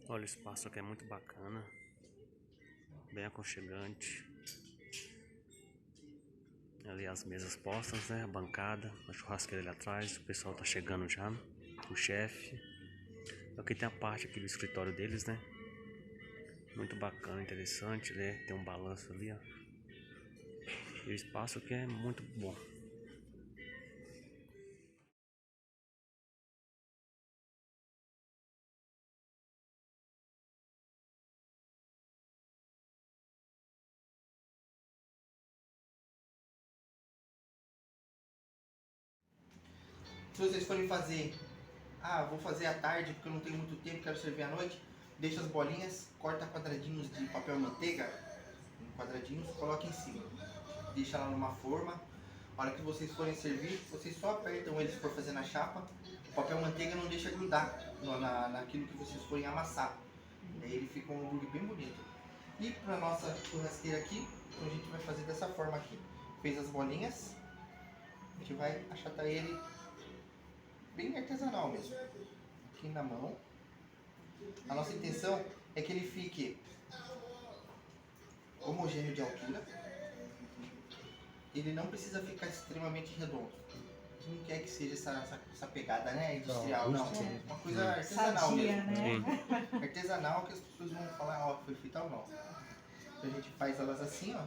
Olha, o espaço aqui é muito bacana, bem aconchegante. Ali as mesas postas, né? A bancada, a churrasqueira ali atrás. O pessoal tá chegando já, o chefe. Aqui tem a parte aqui do escritório deles, né? Muito bacana, interessante, né? Tem um balanço ali, ó. E o espaço aqui é muito bom. Se vocês forem fazer, vou fazer à tarde porque eu não tenho muito tempo, quero servir à noite, deixa as bolinhas, corta quadradinhos de papel manteiga, em quadradinhos, coloca em cima. Deixa lá numa forma. A hora que vocês forem servir, vocês só apertam eles por fazer na chapa. O papel manteiga não deixa grudar naquilo que vocês forem amassar. Daí ele fica um hambúrguer bem bonito. E para nossa churrasqueira aqui, então a gente vai fazer dessa forma aqui. Fez as bolinhas, a gente vai achatar ele bem artesanal mesmo. Aqui na mão. A nossa intenção é que ele fique homogêneo de altura. Ele não precisa ficar extremamente redondo. A gente não quer que seja essa pegada, né, industrial, não. É uma coisa artesanal Sadia, mesmo. né? Artesanal que as pessoas vão falar, ó, foi feito ou não. Então a gente faz elas assim, ó.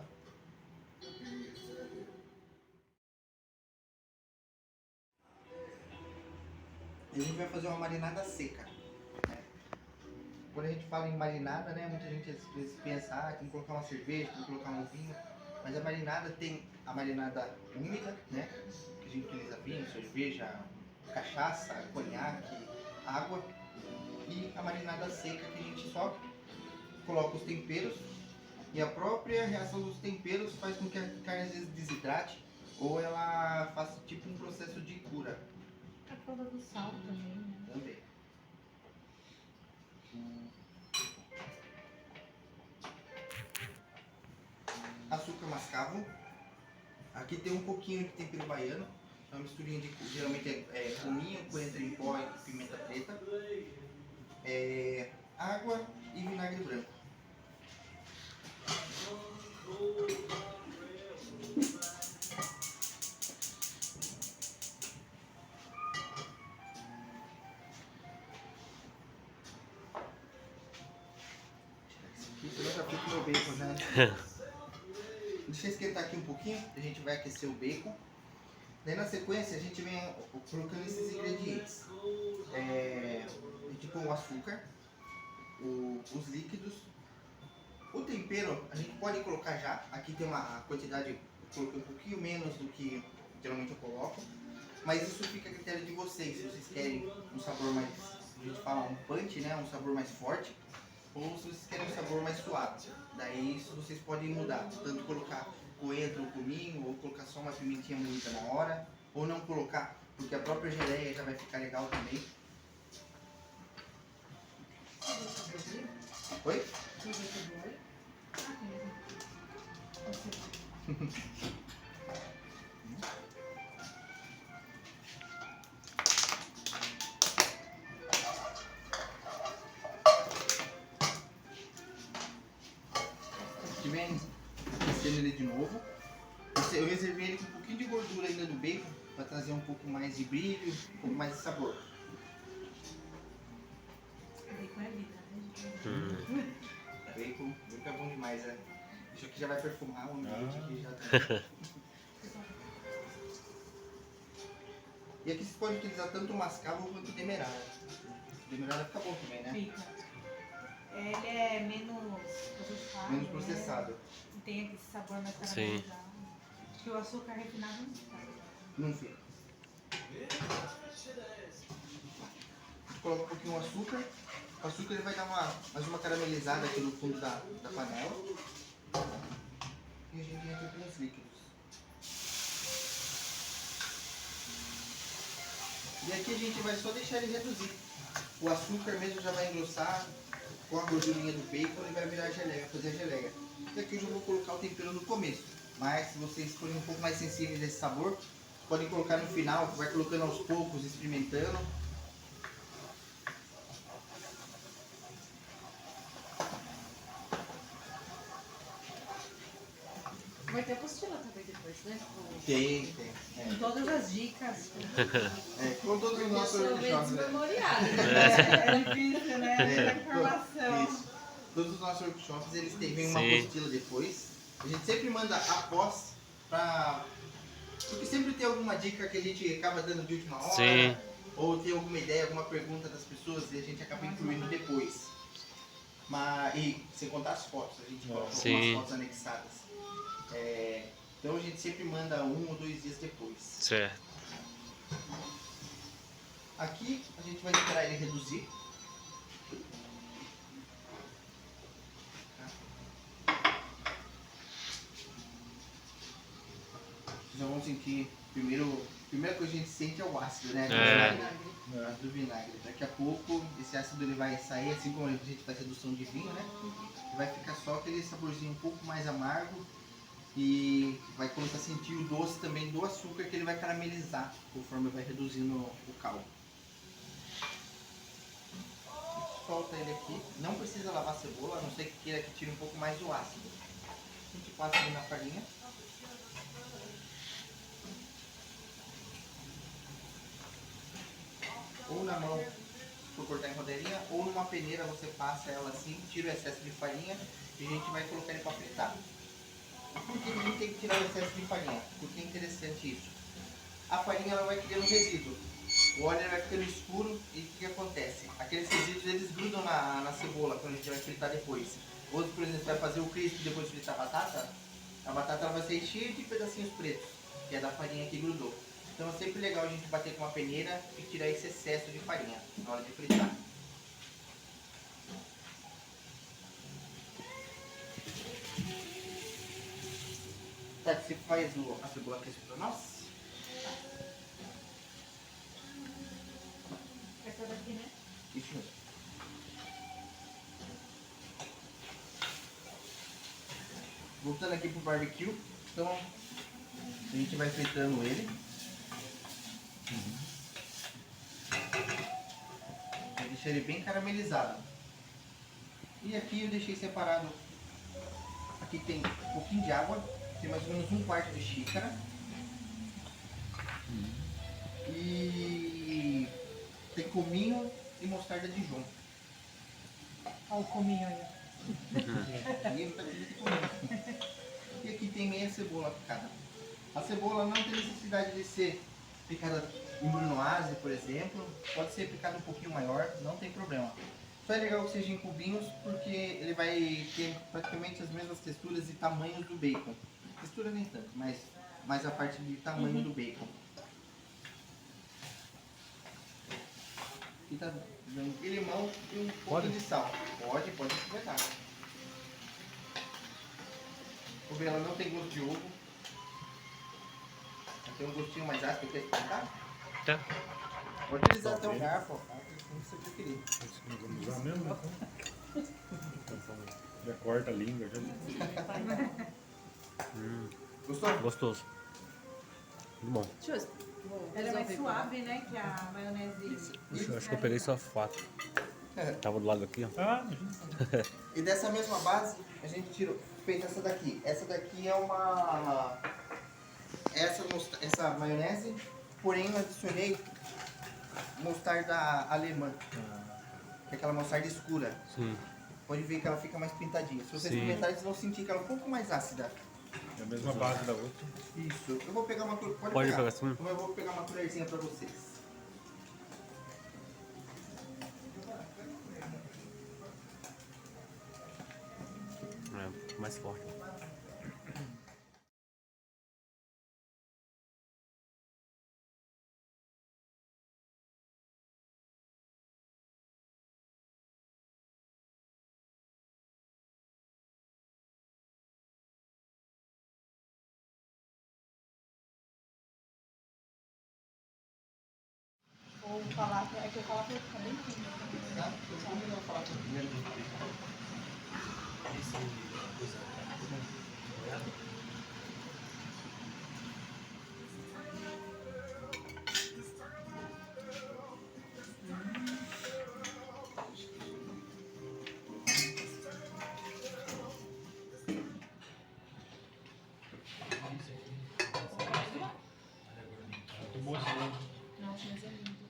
E a gente vai fazer uma marinada seca. Né? Quando a gente fala em marinada, né, muita gente às vezes pensa, tem que colocar uma cerveja, tem que colocar um vinho. Mas a marinada tem a marinada úmida, né, que a gente utiliza vinho, cerveja, cachaça, conhaque, água. E a marinada seca que a gente só coloca os temperos. E a própria reação dos temperos faz com que a carne às vezes desidrate ou ela faça tipo um processo de cura. A causa do sal também, né? Também. Açúcar mascavo. Aqui tem um pouquinho de tempero baiano. É uma misturinha de, geralmente é cominho, coentro em pó e pimenta preta. Água e vinagre branco. Isso eu já fiz com o meu bacon, né? Deixa eu esquentar aqui um pouquinho, a gente vai aquecer o bacon. Daí na sequência a gente vem colocando esses ingredientes. A gente põe o açúcar, os líquidos. O tempero a gente pode colocar já. Aqui tem uma quantidade, eu coloquei um pouquinho menos do que geralmente eu coloco. Mas isso fica a critério de vocês. Se vocês querem um sabor mais, a gente fala um punch, né? Um sabor mais forte. Ou se vocês querem um sabor mais suave. Daí isso vocês podem mudar. Tanto colocar coentro ou cominho, ou colocar só uma pimentinha bonita na hora. Ou não colocar, porque a própria geleia já vai ficar legal também. Oi? Que vem aquecendo ele de novo. Eu reservei ele com um pouquinho de gordura ainda do bacon para trazer um pouco mais de brilho, um pouco mais de sabor. Bacon é vida, né? Bacon é bom demais, né? Isso aqui já vai perfumar o ambiente aqui já. Tá. E aqui você pode utilizar tanto o mascavo quanto o demerara. O demerara fica bom também, né? Fica. Ele é menos processado. Menos processado. Né? E tem aquele sabor mais Sim. caramelizado. Que o açúcar refinado não fica. Não fica. Coloca um pouquinho de açúcar. O açúcar ele vai dar mais uma caramelizada aqui no fundo da panela. E a gente entra com os líquidos. E aqui a gente vai só deixar ele reduzir. O açúcar mesmo já vai engrossar com a gordurinha do bacon e vai virar geleia, vai fazer a geleia. E aqui eu já vou colocar o tempero no começo. Mas se vocês forem um pouco mais sensíveis a esse sabor, podem colocar no final, vai colocando aos poucos, experimentando. ter apostila também depois, né? Tem. Com todas as dicas. Com todos os nossos Eu sou meio workshops, né? desmemoriada. É difícil, né? É, Essa informação. Isso. Todos os nossos workshops, eles têm uma Sim. apostila depois. A gente sempre manda após pra... Porque sempre tem alguma dica que a gente acaba dando de última hora. Sim. Ou tem alguma ideia, alguma pergunta das pessoas e a gente acaba incluindo depois. E sem contar as fotos, a gente coloca Sim. algumas fotos anexadas. Então a gente sempre manda 1 ou 2 dias depois. Certo. Aqui a gente vai esperar ele reduzir. Vocês já vão sentir, primeira coisa que a gente sente é o ácido, né? O ácido do vinagre. Daqui a pouco esse ácido ele vai sair, assim como a gente faz redução de vinho, né? E vai ficar só aquele saborzinho um pouco mais amargo e vai começar a sentir o doce também do açúcar que ele vai caramelizar conforme vai reduzindo o caldo. Solta ele aqui, não precisa lavar a cebola, a não ser que queira que tire um pouco mais do ácido. A gente passa ele na farinha. Ou na mão, se for cortar em rodeirinha, ou numa peneira você passa ela assim, tira o excesso de farinha e a gente vai colocar ele para fritar. Por que a gente tem que tirar o excesso de farinha? Porque é interessante isso. A farinha ela vai criando resíduo. O óleo vai ficando escuro e o que acontece? Aqueles resíduos eles grudam na cebola quando a gente vai fritar depois. Outro, por exemplo, vai fazer o crisp depois de fritar a batata ela vai sair cheia de pedacinhos pretos, que é da farinha que grudou. Então é sempre legal a gente bater com uma peneira e tirar esse excesso de farinha na hora de fritar. Tá, você faz a cebola crescer para nós? Essa daqui, né? Isso mesmo. Voltando aqui pro barbecue, então a gente vai fritando ele. Vai deixar ele bem caramelizado. E aqui eu deixei separado, aqui tem um pouquinho de água, tem mais ou menos 1/4 de xícara. E tem cominho e mostarda de Dijon. Olha o cominho aí. E aqui tem meia cebola picada. A cebola não tem necessidade de ser picada em brunoise, por exemplo. Pode ser picada um pouquinho maior, não tem problema. Só é legal que seja em cubinhos porque ele vai ter praticamente as mesmas texturas e tamanhos do bacon. Textura nem tanto, mas a parte de tamanho do bacon. Aqui tá dando limão e um pouco de sal. Pode aproveitar. O ela não tem gosto de ovo. Tem um gostinho mais ácido, quer experimentar? Tá. Pode utilizar até um garfo, como você preferir. Vamos usar mesmo, então. Já corta a língua. Já. Gostou? Gostoso. Muito bom. Deixa eu vou Ela é mais resolver suave, né? Que a maionese. Eu acho que eu peguei só 4. Tava do lado aqui, ó. Ah, E dessa mesma base, a gente tirou, fez essa daqui. Essa daqui é uma... Essa maionese, porém eu adicionei mostarda alemã. Que é aquela mostarda escura. Sim. Pode ver que ela fica mais pintadinha. Se vocês Sim. experimentarem, vocês vão sentir que ela é um pouco mais ácida. é a mesma base da outra. Isso. Eu vou pegar uma colher. Pode pegar assim? Então eu vou pegar uma colherzinha pra vocês. É, mais forte. Ou falar, é que eu falo que fica bem fino. Tá? Eu vou melhor falar com o primeiro. bom esse nome. Nossa, mas é lindo.